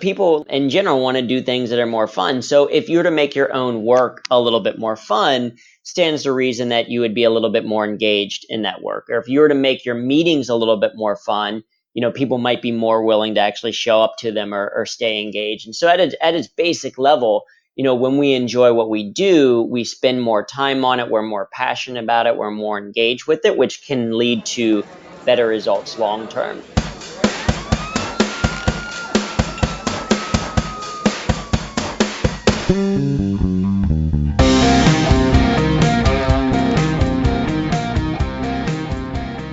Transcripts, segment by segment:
People in general want to do things that are more fun. So if you were to make your own work a little bit more fun, stands to reason that you would be a little bit more engaged in that work. Or if you were to make your meetings a little bit more fun, people might be more willing to actually show up to them or stay engaged. And so at its basic level, when we enjoy what we do, we spend more time on it. We're more passionate about it. We're more engaged with it, which can lead to better results long term.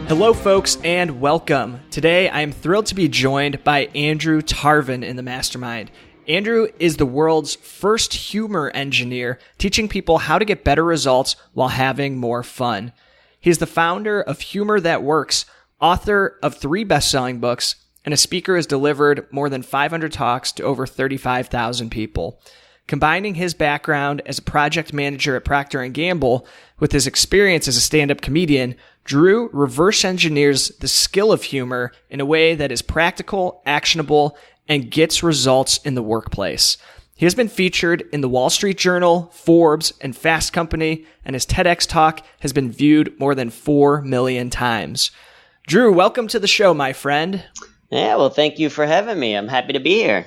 Hello, folks, and welcome. Today, I am thrilled to be joined by Andrew Tarvin in the Mastermind. Andrew is the world's first humor engineer, teaching people how to get better results while having more fun. He is the founder of Humor That Works, author of 3 best-selling books, and a speaker who has delivered more than 500 talks to over 35,000 people. Combining his background as a project manager at Procter & Gamble with his experience as a stand-up comedian, Drew reverse engineers the skill of humor in a way that is practical, actionable, and gets results in the workplace. He has been featured in the Wall Street Journal, Forbes, and Fast Company, and his TEDx talk has been viewed more than 4 million times. Drew, welcome to the show, my friend. Yeah, well, thank you for having me. I'm happy to be here.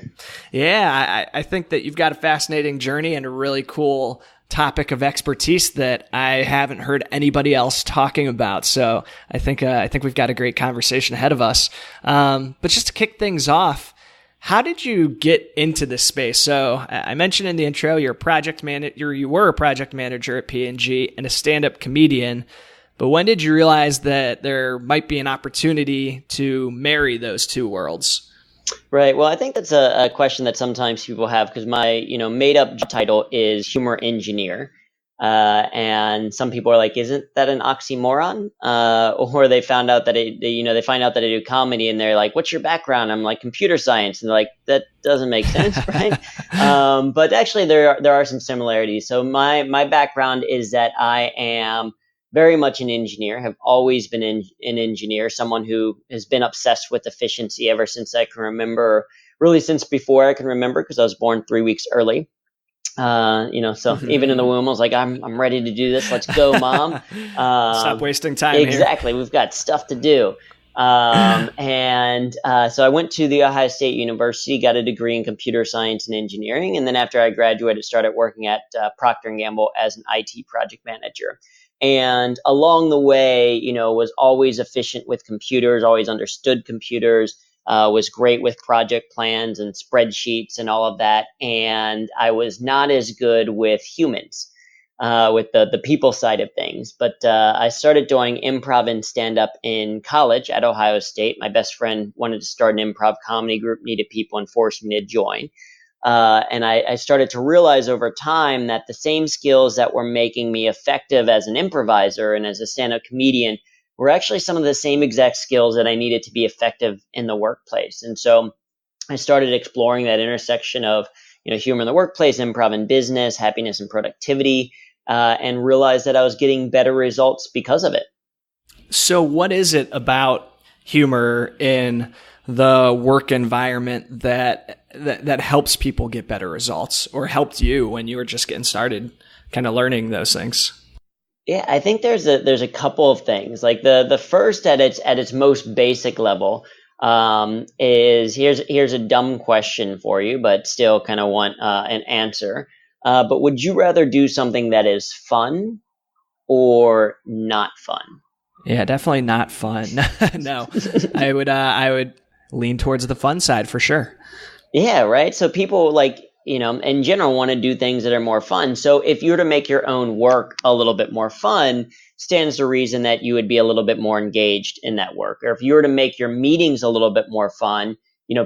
Yeah, I think that you've got a fascinating journey and a really cool topic of expertise that I haven't heard anybody else talking about. So I think we've got a great conversation ahead of us. But just to kick things off, how did you get into this space? So I mentioned in the intro, you were a project manager at P&G and a stand-up comedian. But when did you realize that there might be an opportunity to marry those two worlds? Right. Well, I think that's a question that sometimes people have because my, made-up job title is humor engineer. And some people are like, isn't that an oxymoron? Or they found out that they find out that I do comedy and they're like, what's your background? I'm like, computer science. And they're like, that doesn't make sense, right? But actually there are some similarities. So my background is that I am very much an engineer, have always been an engineer, someone who has been obsessed with efficiency ever since I can remember, really since before I can remember, because I was born 3 weeks early. So even in the womb, I was like, I'm ready to do this. Let's go, Mom. Stop wasting time exactly. We've got stuff to do. So I went to the Ohio State University, got a degree in computer science and engineering. And then after I graduated, started working at Procter & Gamble as an IT project manager. And along the way, was always efficient with computers, always understood computers, was great with project plans and spreadsheets and all of that. And I was not as good with humans, with the people side of things. But I started doing improv and stand-up in college at Ohio State. My best friend wanted to start an improv comedy group, needed people, and forced me to join. And I started to realize over time that the same skills that were making me effective as an improviser and as a stand-up comedian were actually some of the same exact skills that I needed to be effective in the workplace. And so I started exploring that intersection of, humor in the workplace, improv in business, happiness and productivity, and realized that I was getting better results because of it. So what is it about humor in the work environment that helps people get better results, or helped you when you were just getting started kind of learning those things? Yeah, I think there's a couple of things. Like the first at its most basic level is here's a dumb question for you, but still kind of want an answer. But would you rather do something that is fun or not fun? Yeah, definitely not fun. No, I would lean towards the fun side for sure. Yeah, right. So people in general want to do things that are more fun. So if you were to make your own work a little bit more fun, stands to reason that you would be a little bit more engaged in that work. Or if you were to make your meetings a little bit more fun,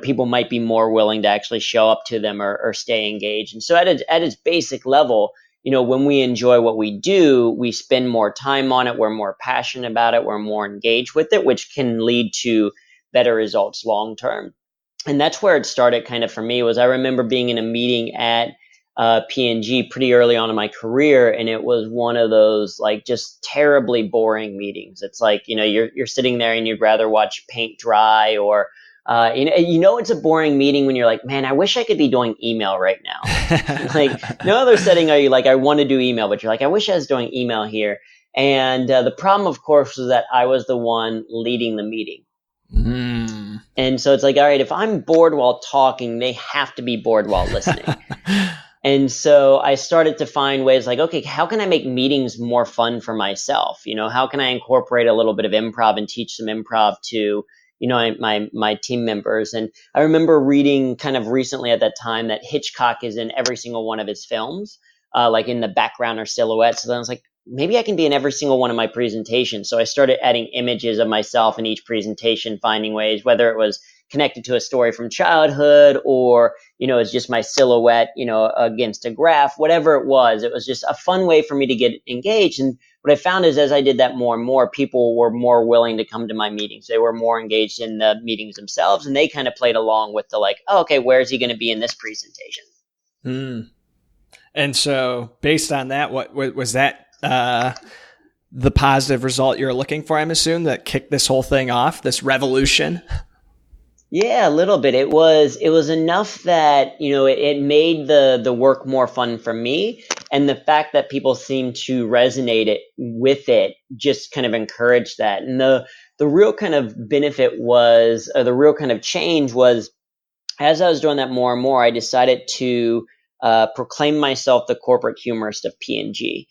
people might be more willing to actually show up to them or stay engaged. And so at its basic level, when we enjoy what we do, we spend more time on it. We're more passionate about it. We're more engaged with it, which can lead to better results long term. And that's where it started kind of for me. Was I remember being in a meeting at P&G pretty early on in my career, and it was one of those like just terribly boring meetings. It's like, you're sitting there and you'd rather watch paint dry or It's a boring meeting when you're like, man, I wish I could be doing email right now. Like no other setting are you like, I want to do email, but you're like, I wish I was doing email here. And the problem, of course, was that I was the one leading the meeting. And so it's like, all right, if I'm bored while talking, they have to be bored while listening. And so I started to find ways like, okay, how can I make meetings more fun for myself? How can I incorporate a little bit of improv and teach some improv to, my team members? And I remember reading kind of recently at that time that Hitchcock is in every single one of his films, like in the background or silhouettes. So then I was like, maybe I can be in every single one of my presentations. So I started adding images of myself in each presentation, finding ways, whether it was connected to a story from childhood or, it's just my silhouette, against a graph, whatever it was just a fun way for me to get engaged. And what I found is as I did that more and more, people were more willing to come to my meetings. They were more engaged in the meetings themselves, and they kind of played along with the like, oh, okay, where is he going to be in this presentation? And so based on that, what was that the positive result you're looking for, I'm assuming, that kicked this whole thing off, this revolution? Yeah, a little bit. It was enough that, it made the work more fun for me. And the fact that people seemed to resonate with it just kind of encouraged that. And the real kind of benefit was, or the real kind of change was, as I was doing that more and more, I decided to proclaim myself the corporate humorist of P&G.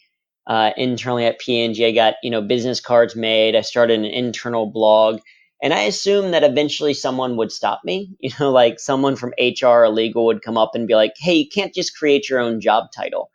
Internally at P&G, I got, business cards made. I started an internal blog. And I assumed that eventually someone would stop me, like someone from HR or legal would come up and be like, hey, you can't just create your own job title.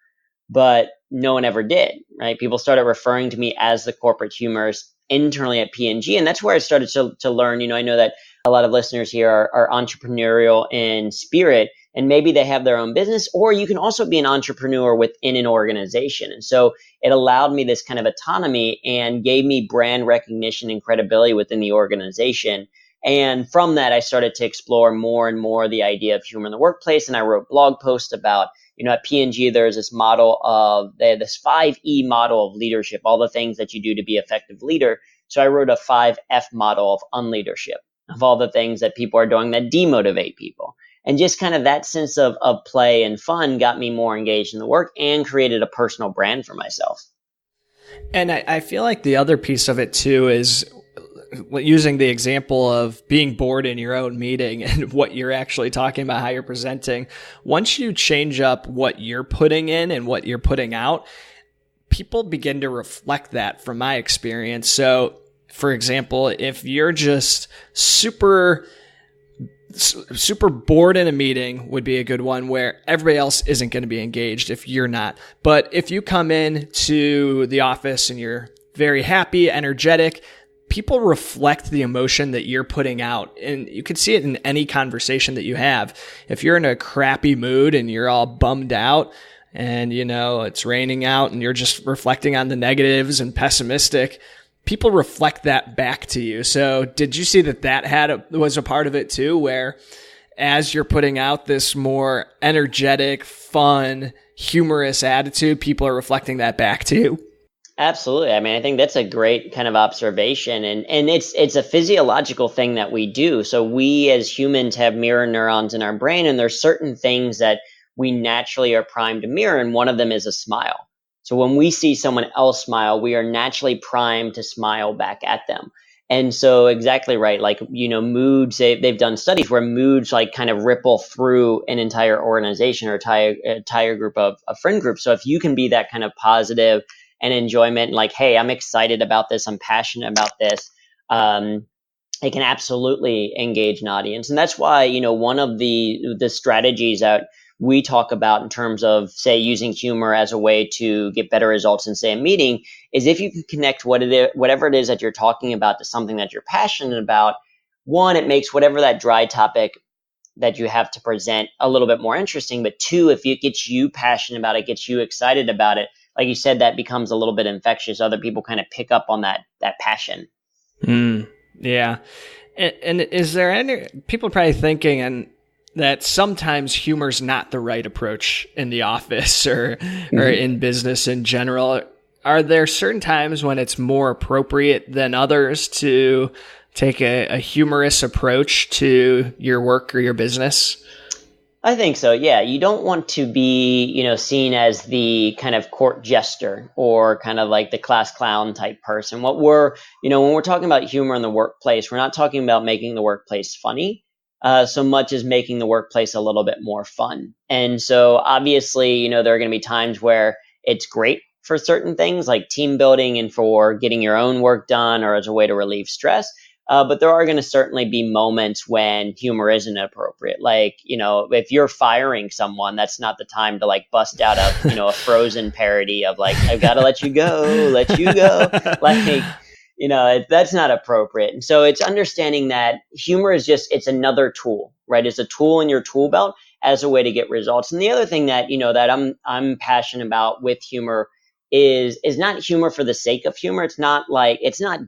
But no one ever did, right? People started referring to me as the corporate humorist internally at P&G. And that's where I started to learn. I know that a lot of listeners here are entrepreneurial in spirit, and maybe they have their own business, or you can also be an entrepreneur within an organization. And so it allowed me this kind of autonomy and gave me brand recognition and credibility within the organization. And from that, I started to explore more and more the idea of humor in the workplace. And I wrote blog posts about, at P&G, there's this model of this 5E model of leadership, all the things that you do to be an effective leader. So I wrote a 5F model of unleadership, of all the things that people are doing that demotivate people. And just kind of that sense of play and fun got me more engaged in the work and created a personal brand for myself. And I feel like the other piece of it too is using the example of being bored in your own meeting and what you're actually talking about, how you're presenting. Once you change up what you're putting in and what you're putting out, people begin to reflect that from my experience. So, for example, if you're just super bored in a meeting would be a good one where everybody else isn't going to be engaged if you're not. But if you come in to the office and you're very happy, energetic, people reflect the emotion that you're putting out. And you can see it in any conversation that you have. If you're in a crappy mood and you're all bummed out and, it's raining out and you're just reflecting on the negatives and pessimistic, people reflect that back to you. So did you see that was a part of it too, where as you're putting out this more energetic, fun, humorous attitude, people are reflecting that back to you? Absolutely. I mean, I think that's a great kind of observation, and it's a physiological thing that we do. So we as humans have mirror neurons in our brain, and there's certain things that we naturally are primed to mirror, and one of them is a smile. So when we see someone else smile, we are naturally primed to smile back at them. And so exactly right. Like, moods, they've done studies where moods like kind of ripple through an entire organization or entire group of friend groups. So if you can be that kind of positive and enjoyment, like, hey, I'm excited about this, I'm passionate about this, it can absolutely engage an audience. And that's why, one of the strategies that we talk about in terms of, say, using humor as a way to get better results in, say, a meeting, is if you can connect whatever it is that you're talking about to something that you're passionate about. One, it makes whatever that dry topic that you have to present a little bit more interesting. But two, if it gets you passionate about it, gets you excited about it, like you said, that becomes a little bit infectious. Other people kind of pick up on that passion. Yeah. And is there any people probably thinking that sometimes humor's not the right approach in the office or in business in general? Are there certain times when it's more appropriate than others to take a humorous approach to your work or your business? I think so. Yeah. You don't want to be, seen as the kind of court jester or kind of like the class clown type person. When we're talking about humor in the workplace, we're not talking about making the workplace funny, so much as making the workplace a little bit more fun. And so obviously, there are going to be times where it's great for certain things like team building and for getting your own work done or as a way to relieve stress. But there are going to certainly be moments when humor isn't appropriate. Like, if you're firing someone, that's not the time to like bust out a Frozen parody of like, I've got to let you go, let you go. Like, that's not appropriate. And so it's understanding that humor is it's another tool, right? It's a tool in your tool belt as a way to get results. And the other thing that, that I'm passionate about with humor is not humor for the sake of humor. It's not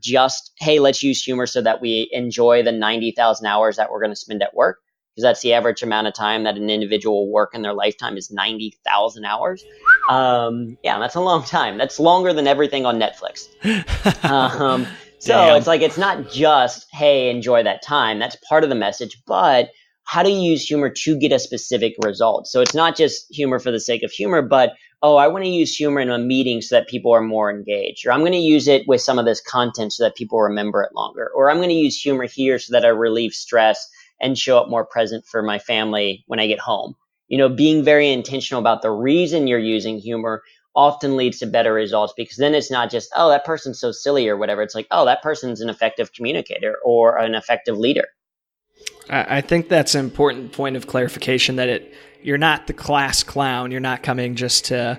just, hey, let's use humor so that we enjoy the 90,000 hours that we're going to spend at work, because that's the average amount of time that an individual will work in their lifetime is 90,000 hours. That's a long time. That's longer than everything on Netflix. So it's like, it's not just, hey, enjoy that time. That's part of the message, but how do you use humor to get a specific result? So it's not just humor for the sake of humor, but I want to use humor in a meeting so that people are more engaged, or I'm going to use it with some of this content so that people remember it longer, or I'm going to use humor here so that I relieve stress and show up more present for my family when I get home. Being very intentional about the reason you're using humor often leads to better results, because then it's not just, oh, that person's so silly or whatever. It's like, oh, that person's an effective communicator or an effective leader. I think that's an important point of clarification, that you're not the class clown. You're not coming just to,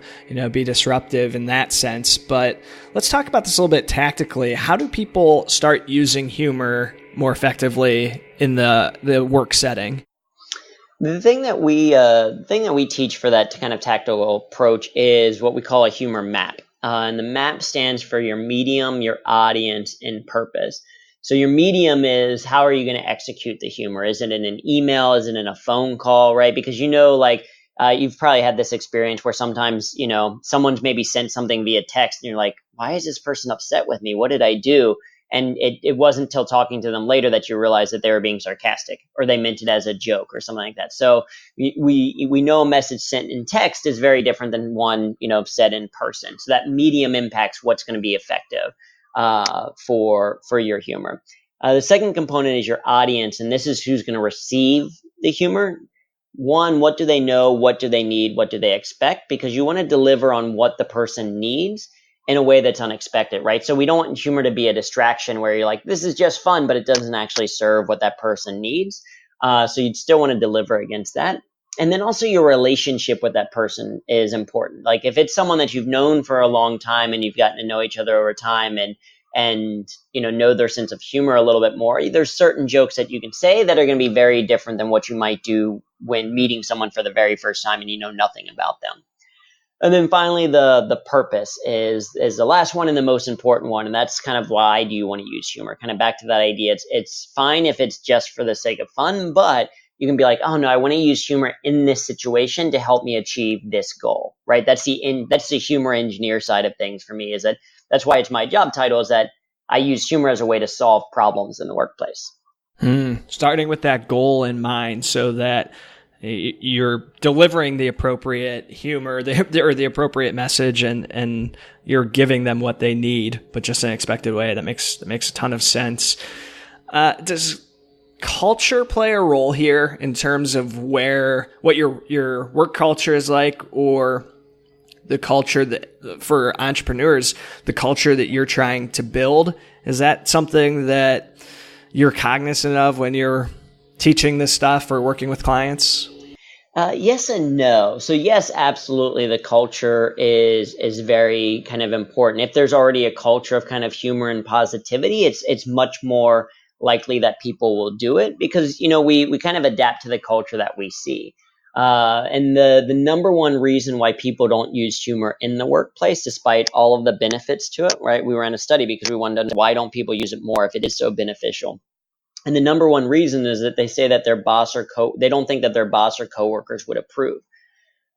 be disruptive in that sense. But let's talk about this a little bit tactically. How do people start using humor more effectively in the work setting? The thing that we teach for that kind of tactical approach is what we call a humor map. And the map stands for your medium, your audience, and purpose. So your medium is, how are you going to execute the humor? Is it in an email? Is it in a phone call, right? Because you've probably had this experience where sometimes, someone's maybe sent something via text and you're like, why is this person upset with me? What did I do? And it wasn't until talking to them later that you realize that they were being sarcastic or they meant it as a joke or something like that. So we know a message sent in text is very different than one, said in person. So that medium impacts what's going to be effective for your humor. The second component is your audience, and this is who's going to receive the humor. One, what do they know? What do they need? What do they expect? Because you want to deliver on what the person needs in a way that's unexpected, right? So we don't want humor to be a distraction where you're like, this is just fun, but it doesn't actually serve what that person needs. So you'd still want to deliver against that. And then also your relationship with that person is important. Like if it's someone that you've known for a long time and you've gotten to know each other over time and know their sense of humor a little bit more, there's certain jokes that you can say that are going to be very different than what you might do when meeting someone for the very first time and you know nothing about them. And then finally, the purpose is the last one and the most important one. And that's kind of, why do you want to use humor? Kind of back to that idea. It's fine if it's just for the sake of fun, but you can be like, oh no, I want to use humor in this situation to help me achieve this goal, right? That's the humor engineer side of things for me. That's why it's my job title, is that I use humor as a way to solve problems in the workplace. Starting with that goal in mind, so that you're delivering the appropriate humor or the appropriate message, and you're giving them what they need, but just in an expected way. That makes a ton of sense. Does culture play a role here in terms of what your work culture is like, or the culture that for entrepreneurs, the culture that you're trying to build? Is that something that you're cognizant of when you're teaching this stuff or working with clients? Yes and no. So yes, absolutely. The culture is very kind of important. If there's already a culture of kind of humor and positivity, it's much more likely that people will do it, because, we kind of adapt to the culture that we see. And the number one reason why people don't use humor in the workplace, despite all of the benefits to it, right? We ran a study because we wanted to know, why don't people use it more if it is so beneficial? And the number one reason is that they say that their boss they don't think that their boss or coworkers would approve.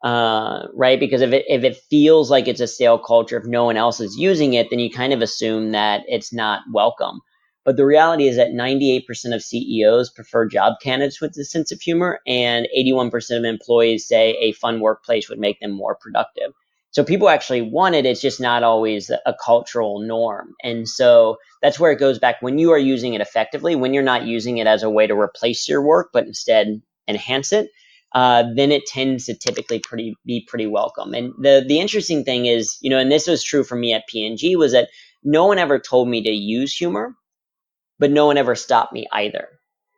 Right? Because if it feels like it's a stale culture, if no one else is using it, then you kind of assume that it's not welcome. But the reality is that 98% of CEOs prefer job candidates with a sense of humor, and 81% of employees say a fun workplace would make them more productive. So people actually want it. It's just not always a cultural norm. And so that's where it goes back. When you are using it effectively, when you're not using it as a way to replace your work, but instead enhance it, then it tends to typically be pretty welcome. And the interesting thing is, and this was true for me at P&G, was that no one ever told me to use humor, but no one ever stopped me either.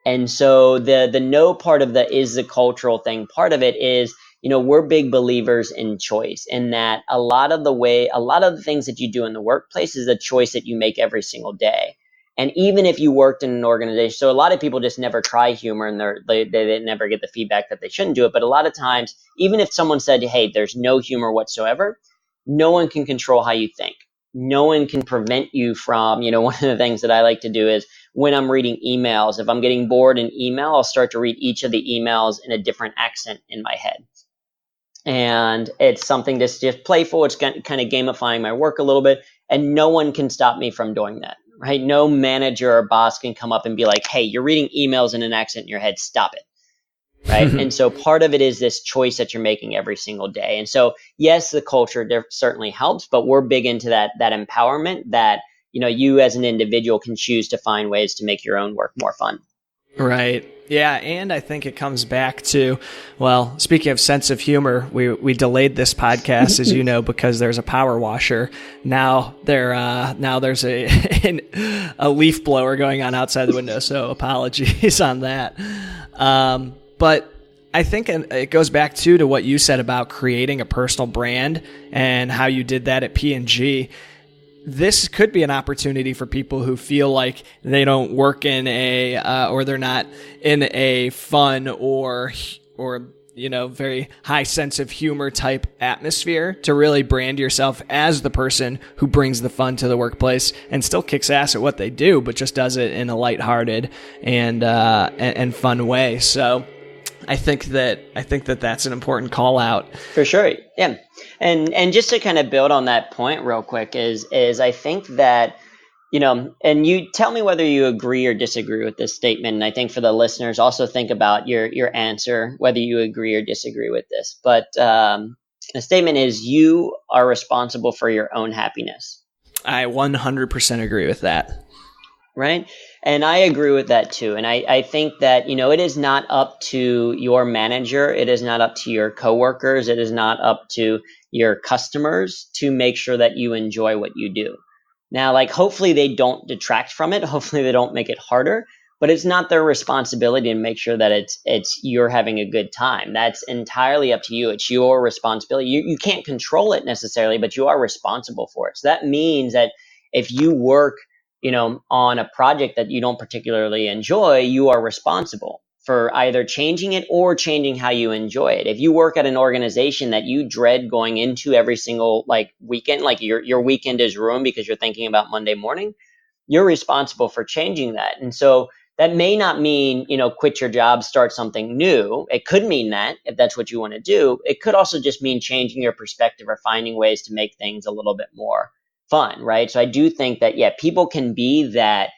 And so the no part of the is the cultural thing, part of it is, we're big believers in choice, and that a lot of the things that you do in the workplace is a choice that you make every single day. And even if you worked in an organization, so a lot of people just never try humor, and they never get the feedback that they shouldn't do it. But a lot of times, even if someone said, hey, there's no humor whatsoever, no one can control how you think. No one can prevent you from, one of the things that I like to do is when I'm reading emails, if I'm getting bored in email, I'll start to read each of the emails in a different accent in my head. And it's something that's just playful. It's kind of gamifying my work a little bit, and no one can stop me from doing that, right? No manager or boss can come up and be like, hey, you're reading emails in an accent in your head. Stop it. Right. And so part of it is this choice that you're making every single day. And so, yes, the culture certainly helps, but we're big into that empowerment that, you as an individual can choose to find ways to make your own work more fun. Right. Yeah. And I think it comes back to, well, speaking of sense of humor, we delayed this podcast, as you know, because there's a power washer. Now there's a leaf blower going on outside the window. So apologies on that. But I think it goes back to what you said about creating a personal brand and how you did that at P&G. This could be an opportunity for people who feel like they don't work in or they're not in a fun or very high sense of humor type atmosphere, to really brand yourself as the person who brings the fun to the workplace and still kicks ass at what they do, but just does it in a lighthearted and fun way. So I think that that's an important call out. For sure. Yeah. And just to kind of build on that point real quick is I think that, and you tell me whether you agree or disagree with this statement. And I think for the listeners, also think about your answer, whether you agree or disagree with this. But the statement is, you are responsible for your own happiness. I 100% agree with that. Right. And I agree with that too. And I think that, it is not up to your manager. It is not up to your coworkers. It is not up to your customers to make sure that you enjoy what you do. Now, hopefully they don't detract from it. Hopefully they don't make it harder, but it's not their responsibility to make sure that it's you're having a good time. That's entirely up to you. It's your responsibility. You can't control it necessarily, but you are responsible for it. So that means that if you work on a project that you don't particularly enjoy, you are responsible for either changing it or changing how you enjoy it. If you work at an organization that you dread going into every single weekend, your weekend is ruined because you're thinking about Monday morning, you're responsible for changing that. And so that may not mean, quit your job, start something new. It could mean that if that's what you want to do. It could also just mean changing your perspective or finding ways to make things a little bit more fun, right? So I do think that, people can be that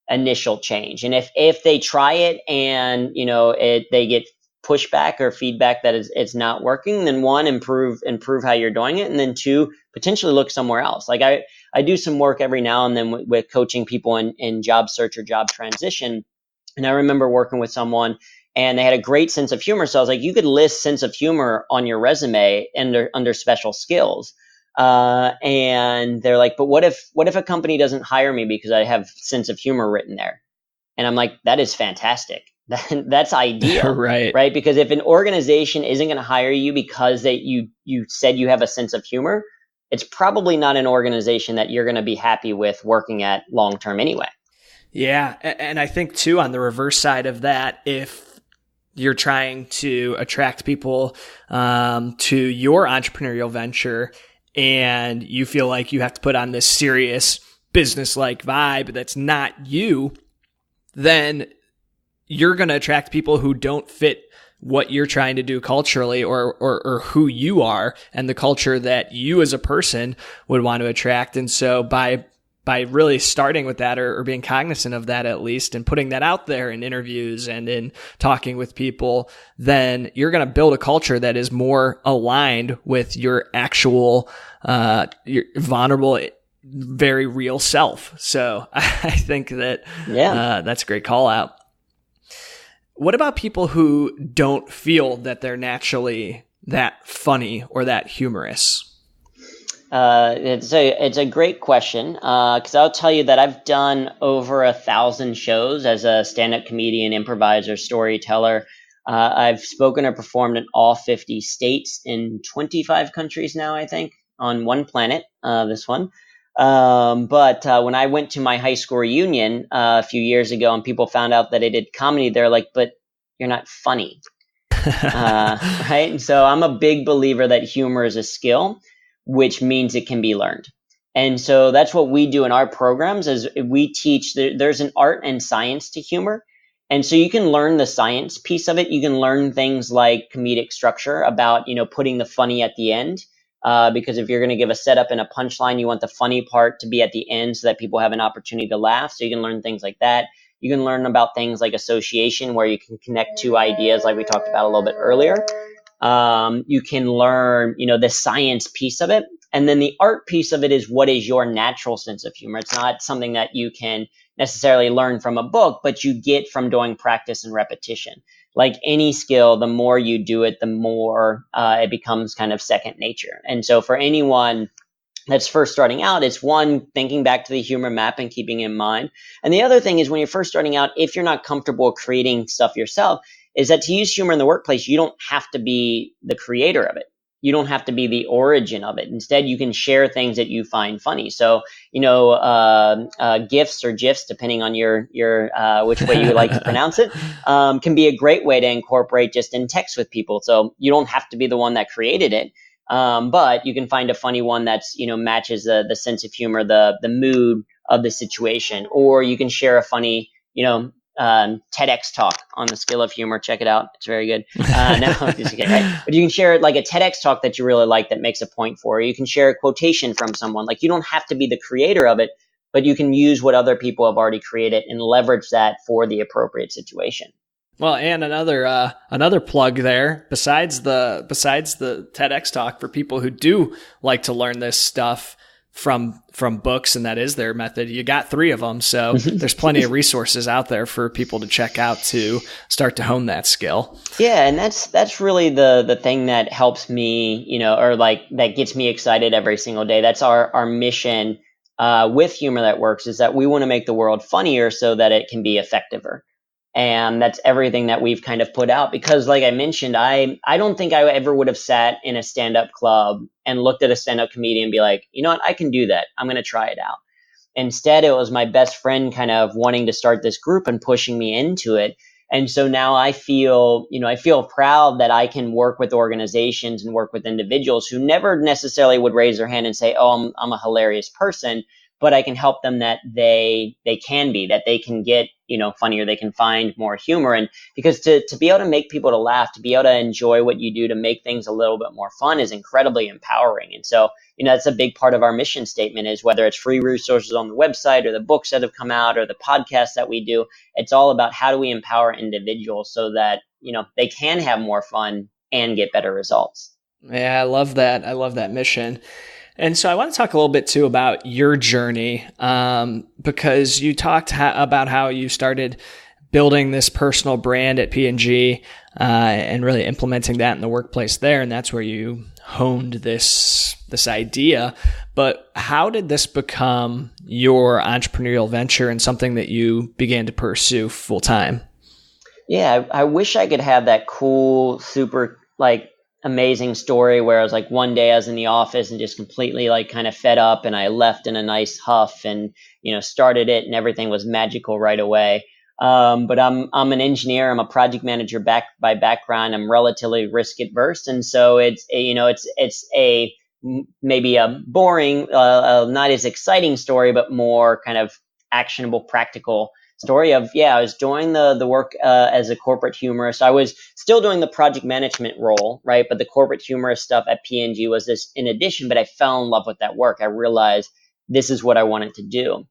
initial change. And if they try it and, they get pushback or feedback that it's not working, then one, improve how you're doing it. And then two, potentially look somewhere else. I do some work every now and then with coaching people in job search or job transition. And I remember working with someone and they had a great sense of humor. So I was like, you could list sense of humor on your resume under special skills. And they're like, but what if a company doesn't hire me because I have sense of humor written there? And I'm like, that is fantastic. That's ideal, right? Because if an organization isn't going to hire you because you said you have a sense of humor, it's probably not an organization that you're going to be happy with working at long term anyway. Yeah. And I think too, on the reverse side of that, if you're trying to attract people to your entrepreneurial venture and you feel like you have to put on this serious business-like vibe that's not you, then you're going to attract people who don't fit what you're trying to do culturally or who you are and the culture that you as a person would want to attract. And so by by really starting with that or being cognizant of that at least and putting that out there in interviews and in talking with people, then you're going to build a culture that is more aligned with your actual, your vulnerable, very real self. So I think that, that's a great call out. What about people who don't feel that they're naturally that funny or that humorous? It's a great question, because I'll tell you that I've done over 1,000 shows as a stand-up comedian, improviser, storyteller. I've spoken or performed in all 50 states in 25 countries now, I think, on one planet, this one. But when I went to my high school reunion a few years ago and people found out that I did comedy, they're like, but you're not funny. Right? And so I'm a big believer that humor is a skill, which means it can be learned. And so that's what we do in our programs is we teach there's an art and science to humor. And so you can learn the science piece of it. You can learn things like comedic structure about, putting the funny at the end. Because if you're going to give a setup and a punchline, you want the funny part to be at the end so that people have an opportunity to laugh. So you can learn things like that. You can learn about things like association, where you can connect two ideas like we talked about a little bit earlier. You can learn, the science piece of it. And then the art piece of it is what is your natural sense of humor. It's not something that you can necessarily learn from a book, but you get from doing practice and repetition. Like any skill, the more you do it, the more it becomes kind of second nature. And so for anyone that's first starting out, it's one, thinking back to the humor map and keeping it in mind. And the other thing is when you're first starting out, if you're not comfortable creating stuff yourself, is that to use humor in the workplace, you don't have to be the creator of it. You don't have to be the origin of it. Instead, you can share things that you find funny. So, GIFs or GIFs, depending on your which way you like to pronounce it, can be a great way to incorporate just in text with people. So you don't have to be the one that created it, but you can find a funny one that's matches the sense of humor, the mood of the situation, or you can share a funny TEDx talk on the skill of humor. Check it out. It's very good. No, just kidding, right? But you can share like a TEDx talk that you really like that makes a point for you. You can share a quotation from someone. Like you don't have to be the creator of it, but you can use what other people have already created and leverage that for the appropriate situation. Well, and another plug there, besides the TEDx talk for people who do like to learn this stuff from books, and that is their method. You got 3 of them. So there's plenty of resources out there for people to check out to start to hone that skill. Yeah. And that's really the thing that helps me, or like that gets me excited every single day. That's our mission, with Humor That Works, is that we want to make the world funnier so that it can be effectiver. And that's everything that we've kind of put out, because like I mentioned, I don't think I ever would have sat in a stand-up club and looked at a stand-up comedian and be like, you know what, I can do that. I'm going to try it out. Instead, it was my best friend kind of wanting to start this group and pushing me into it. And so now I feel proud that I can work with organizations and work with individuals who never necessarily would raise their hand and say, oh, I'm a hilarious person, but I can help them that they can be, that they can get, funnier, they can find more humor. And because to be able to make people to laugh, to be able to enjoy what you do, to make things a little bit more fun is incredibly empowering. And so, that's a big part of our mission statement, is whether it's free resources on the website or the books that have come out or the podcasts that we do, it's all about how do we empower individuals so that, they can have more fun and get better results. Yeah, I love that. I love that mission. And so I want to talk a little bit too about your journey, because you talked about how you started building this personal brand at P&G, and really implementing that in the workplace there. And that's where you honed this idea. But how did this become your entrepreneurial venture and something that you began to pursue full time? Yeah, I wish I could have that cool, super amazing story where I was like, one day I was in the office and just completely kind of fed up, and I left in a nice huff and, started it, and everything was magical right away. But I'm an engineer. I'm a project manager by background. I'm relatively risk adverse. And so it's maybe a boring, not as exciting story, but more kind of actionable, practical story of, I was doing the work as a corporate humorist. I was still doing the project management role, right? But the corporate humorist stuff at P&G was this in addition, but I fell in love with that work. I realized this is what I wanted to do.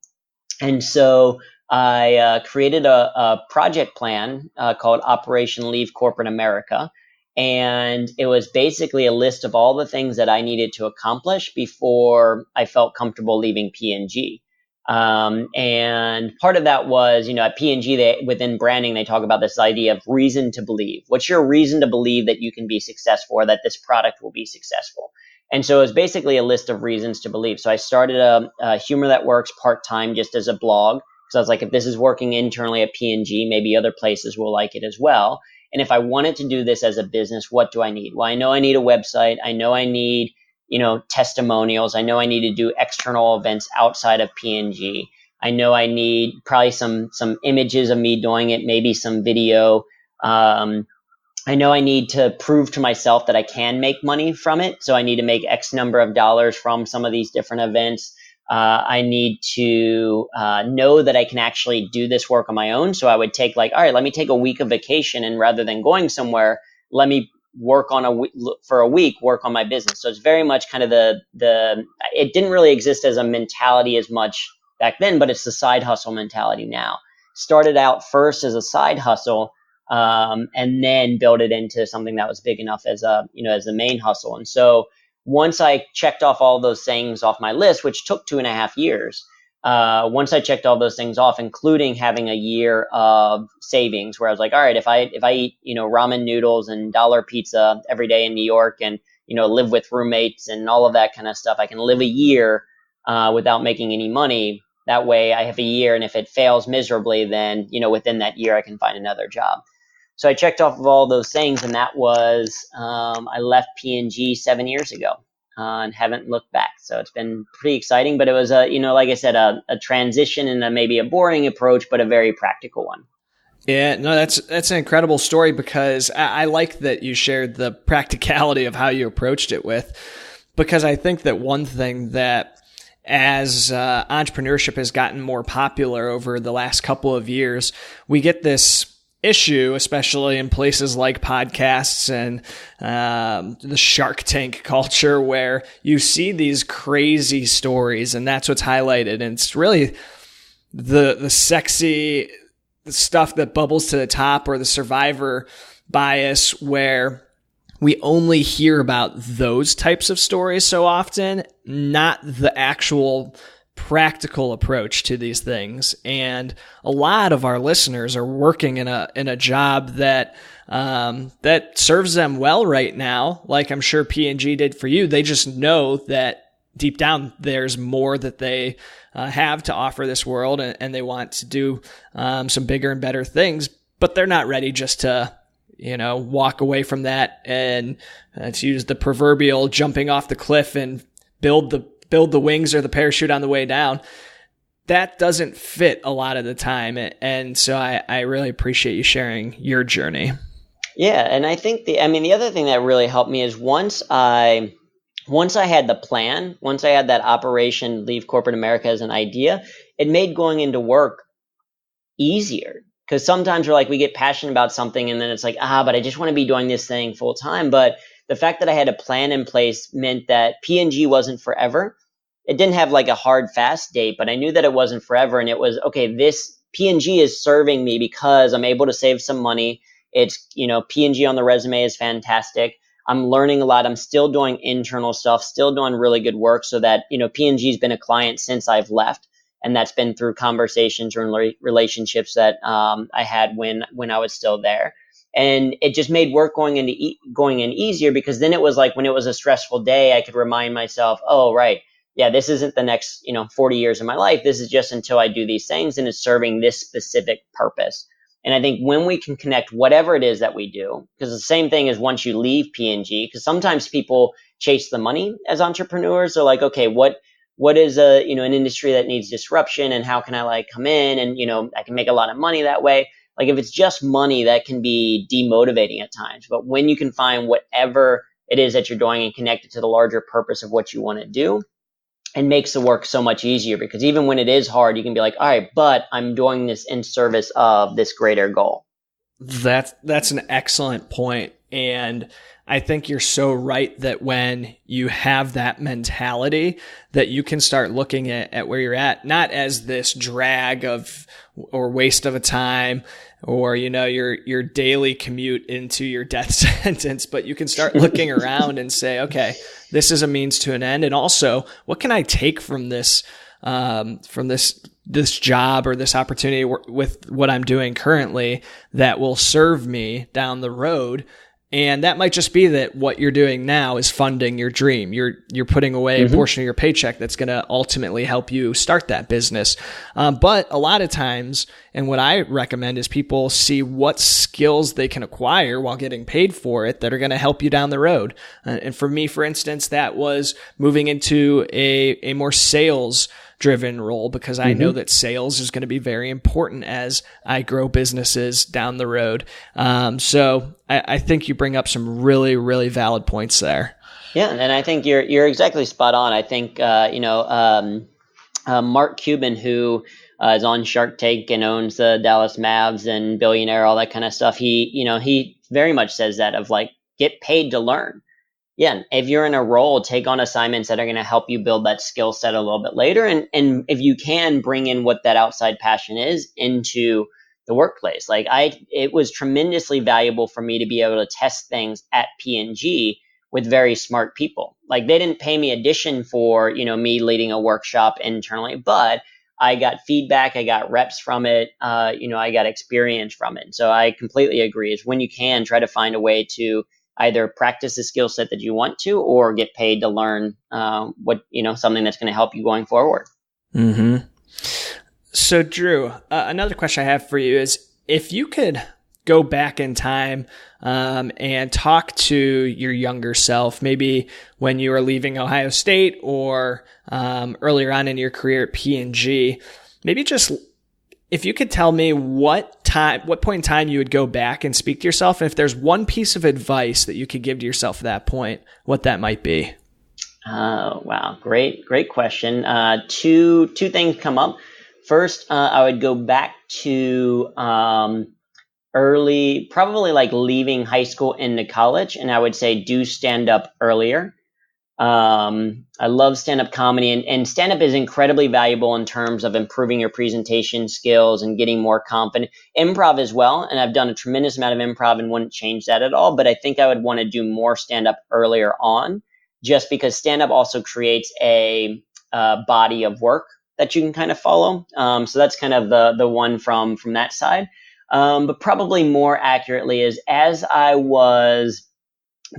And so I created a project plan called Operation Leave Corporate America. And it was basically a list of all the things that I needed to accomplish before I felt comfortable leaving P&G. And part of that was, at P&G, within branding, they talk about this idea of reason to believe. What's your reason to believe that you can be successful, or that this product will be successful? And so it was basically a list of reasons to believe. So I started a Humor That Works part-time just as a blog, because I was like, if this is working internally at P&G, maybe other places will like it as well. And if I wanted to do this as a business, what do I need? Well, I know I need a website. I know I need, testimonials. I know I need to do external events outside of P&G. I know I need probably some images of me doing it, maybe some video. I know I need to prove to myself that I can make money from it. So I need to make X number of dollars from some of these different events. I need to know that I can actually do this work on my own. So I would take all right, let me take a week of vacation, and rather than going somewhere, let me work on for a week, work on my business. So it's very much kind of it didn't really exist as a mentality as much back then, but it's the side hustle mentality now. Started out first as a side hustle, and then build it into something that was big enough as as the main hustle. And so once I checked off all those things off my list, which took 2.5 years, once I checked all those things off, including having a year of savings, where I was like, all right, if I eat, ramen noodles and dollar pizza every day in New York, and, live with roommates and all of that kind of stuff, I can live a year, without making any money. That way I have a year. And if it fails miserably, then, within that year, I can find another job. So I checked off of all those things, and that was, I left P&G 7 years ago, and haven't looked back. So it's been pretty exciting, but it was like I said, a transition and maybe a boring approach, but a very practical one. Yeah, no, that's an incredible story, because I like that you shared the practicality of how you approached it with, because I think that one thing that as entrepreneurship has gotten more popular over the last couple of years, we get this issue, especially in places like podcasts and the Shark Tank culture, where you see these crazy stories, and that's what's highlighted. And it's really the sexy stuff that bubbles to the top, or the survivor bias, where we only hear about those types of stories so often, not the actual practical approach to these things. And a lot of our listeners are working in a job that serves them well right now, like I'm sure P&G did for you. They just know that deep down there's more that they have to offer this world, and they want to do some bigger and better things, but they're not ready just to walk away from that and to use the proverbial jumping off the cliff and build the wings or the parachute on the way down. That doesn't fit a lot of the time. And so I really appreciate you sharing your journey. Yeah. And I think the other thing that really helped me is once I had the plan, once I had that Operation Leave Corporate America as an idea, it made going into work easier. Because sometimes we get passionate about something, and then it's like, but I just want to be doing this thing full time. But the fact that I had a plan in place meant that P&G wasn't forever. It didn't have a hard, fast date, but I knew that it wasn't forever. And it was, okay, this P&G is serving me because I'm able to save some money. It's, P&G on the resume is fantastic. I'm learning a lot. I'm still doing internal stuff, still doing really good work, so that, P&G has been a client since I've left. And that's been through conversations or relationships that I had when I was still there. And it just made work going in easier, because then it was like when it was a stressful day, I could remind myself, oh, right, yeah, this isn't the next 40 years of my life. This is just until I do these things, and it's serving this specific purpose. And I think when we can connect whatever it is that we do, because the same thing is once you leave P&G, because sometimes people chase the money as entrepreneurs. They're like, okay, what is an industry that needs disruption, and how can I come in and, I can make a lot of money that way. If it's just money, that can be demotivating at times. But when you can find whatever it is that you're doing and connect it to the larger purpose of what you want to do, it makes the work so much easier, because even when it is hard, you can be like, all right, but I'm doing this in service of this greater goal. That's an excellent point. And I think you're so right that when you have that mentality, that you can start looking at where you're at, not as this drag of or waste of a time or, your daily commute into your death sentence, but you can start looking around and say, okay, this is a means to an end. And also, what can I take from this job or this opportunity with what I'm doing currently that will serve me down the road? And that might just be that what you're doing now is funding your dream. You're putting away a portion of your paycheck that's going to ultimately help you start that business. But a lot of times, and what I recommend is people see what skills they can acquire while getting paid for it that are going to help you down the road. And for me, for instance, that was moving into a more sales driven role, because I know that sales is going to be very important as I grow businesses down the road. So I think you bring up some really, really valid points there. Yeah, and I think you're exactly spot on. I think Mark Cuban, who is on Shark Tank and owns the Dallas Mavs and billionaire, all that kind of stuff. He very much says that of like, get paid to learn. Yeah, if you're in a role, take on assignments that are going to help you build that skill set a little bit later. And if you can bring in what that outside passion is into the workplace. It was tremendously valuable for me to be able to test things at P&G with very smart people. Like, they didn't pay me addition for, me leading a workshop internally, but I got feedback, I got reps from it, I got experience from it. So I completely agree. Is when you can, try to find a way to either practice the skill set that you want to, or get paid to learn something that's going to help you going forward. Mm-hmm. So Drew, another question I have for you is, if you could go back in time and talk to your younger self, maybe when you were leaving Ohio State or earlier on in your career at P&G, maybe just if you could tell me what point in time you would go back and speak to yourself, and if there's one piece of advice that you could give to yourself at that point, what that might be. Wow. Great question. Two things come up. First, I would go back to early, probably like leaving high school into college, and I would say do stand up earlier. I love stand-up comedy, and stand-up is incredibly valuable in terms of improving your presentation skills and getting more confident. Improv as well, and I've done a tremendous amount of improv and wouldn't change that at all, but I think I would want to do more stand-up earlier on, just because stand-up also creates a body of work that you can kind of follow. So that's kind of the one from that side. But probably more accurately is, as I was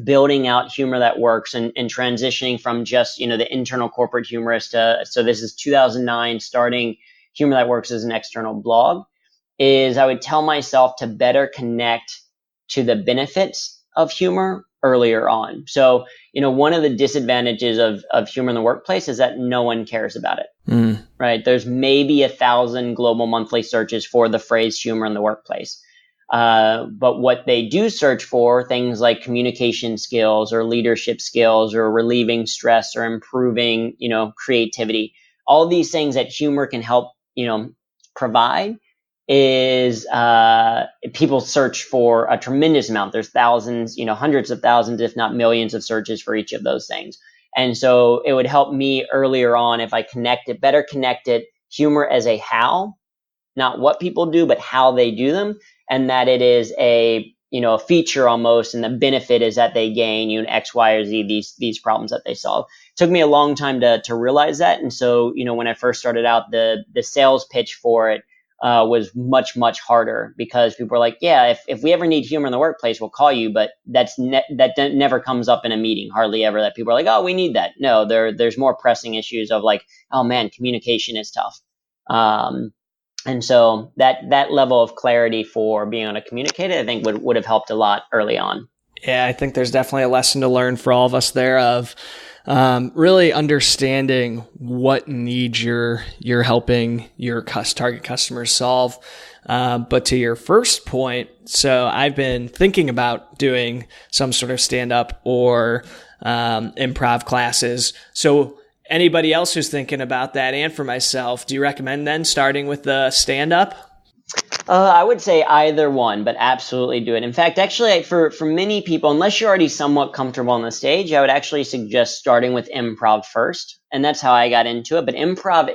building out Humor That Works and transitioning from just, the internal corporate humorist so this is 2009, starting Humor That Works as an external blog, is I would tell myself to better connect to the benefits of humor earlier on. So, one of the disadvantages of humor in the workplace is that no one cares about it, right? There's maybe 1,000 global monthly searches for the phrase humor in the workplace. But what they do search for, things like communication skills or leadership skills or relieving stress or improving, creativity, all these things that humor can help, provide, is people search for a tremendous amount. There's thousands, hundreds of thousands, if not millions of searches for each of those things. And so it would help me earlier on if I better connect it, humor as a how, not what people do, but how they do them. And that it is a feature almost, and the benefit is that they gain X, Y, or Z, these problems that they solve. It took me a long time to realize that. And so, when I first started out, the sales pitch for it was much, much harder, because people were like, yeah, if we ever need humor in the workplace, we'll call you. But that never comes up in a meeting, hardly ever, that people are like, oh, we need that. No, there's more pressing issues of like, oh man, communication is tough. And so that level of clarity for being able to communicate, I think would have helped a lot early on. Yeah, I think there's definitely a lesson to learn for all of us there of really understanding what needs you're helping your target customers solve. But to your first point, so I've been thinking about doing some sort of stand-up or improv classes. So anybody else who's thinking about that, and for myself, do you recommend then starting with the stand-up? I would say either one, but absolutely do it. In fact, actually, for many people, unless you're already somewhat comfortable on the stage, I would actually suggest starting with improv first, and that's how I got into it. But improv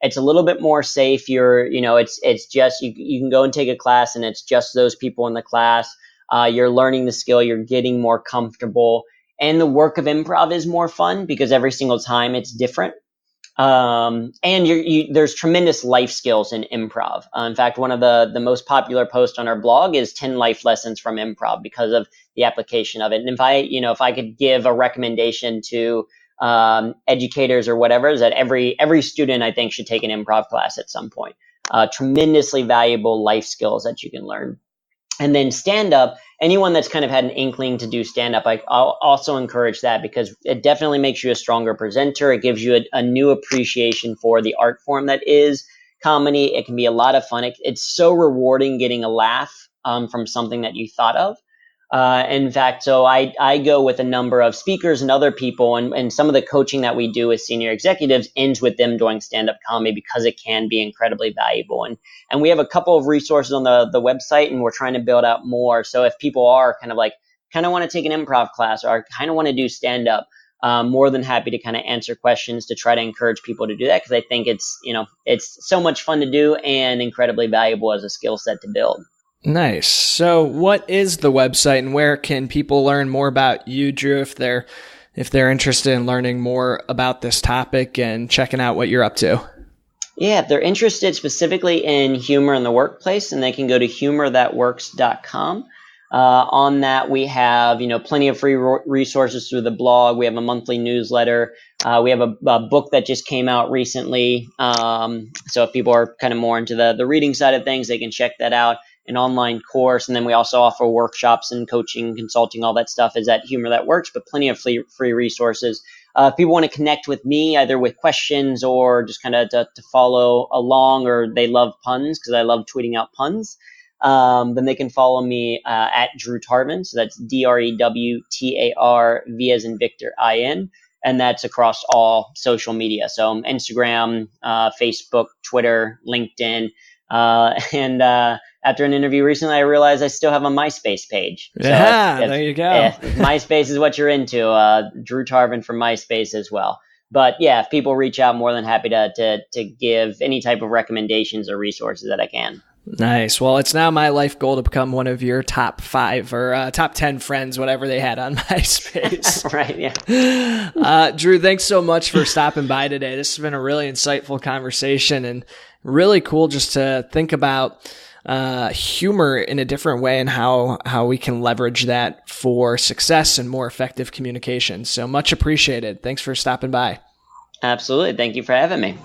it's a little bit more safe. It's just you can go and take a class, and it's just those people in the class. You're learning the skill, you're getting more comfortable, and the work of improv is more fun because every single time it's different. And there's tremendous life skills in improv. In fact, one of the most popular posts on our blog is 10 life lessons from improv because of the application of it. And if I could give a recommendation to educators or whatever, is that every student I think should take an improv class at some point. Tremendously valuable life skills that you can learn. And then stand up, anyone that's kind of had an inkling to do stand up, I'll also encourage that because it definitely makes you a stronger presenter. It gives you a new appreciation for the art form that is comedy. It can be a lot of fun. It's so rewarding getting a laugh from something that you thought of. In fact, so I go with a number of speakers and other people, and some of the coaching that we do with senior executives ends with them doing stand-up comedy because it can be incredibly valuable. And we have a couple of resources on the website, and we're trying to build out more. So if people are kind of want to take an improv class or kind of want to do stand-up, more than happy to kind of answer questions to try to encourage people to do that because I think it's so much fun to do and incredibly valuable as a skill set to build. Nice. So what is the website and where can people learn more about you, Drew, if they're interested in learning more about this topic and checking out what you're up to? Yeah, if they're interested specifically in humor in the workplace, then they can go to humorthatworks.com. On that, we have plenty of free resources through the blog. We have a monthly newsletter. We have a book that just came out recently. So if people are kind of more into the reading side of things, they can check that out. An online course, and then we also offer workshops and coaching, consulting, all that stuff is at Humor That Works, but plenty of free resources. If people want to connect with me, either with questions or just kind of to follow along, or they love puns because I love tweeting out puns, then they can follow me at Drew Tarvin. So that's DREWTARV as in Victor IN. And that's across all social media. So Instagram, Facebook, Twitter, LinkedIn. After an interview recently, I realized I still have a MySpace page. So there you go. If MySpace is what you're into, Drew Tarvin from MySpace as well. But yeah, if people reach out, more than happy to give any type of recommendations or resources that I can. Nice. Well, it's now my life goal to become one of your top 5 or top 10 friends, whatever they had on MySpace. Right, yeah. Drew, thanks so much for stopping by today. This has been a really insightful conversation and really cool just to think about humor in a different way and how we can leverage that for success and more effective communication. So much appreciated. Thanks for stopping by. Absolutely. Thank you for having me.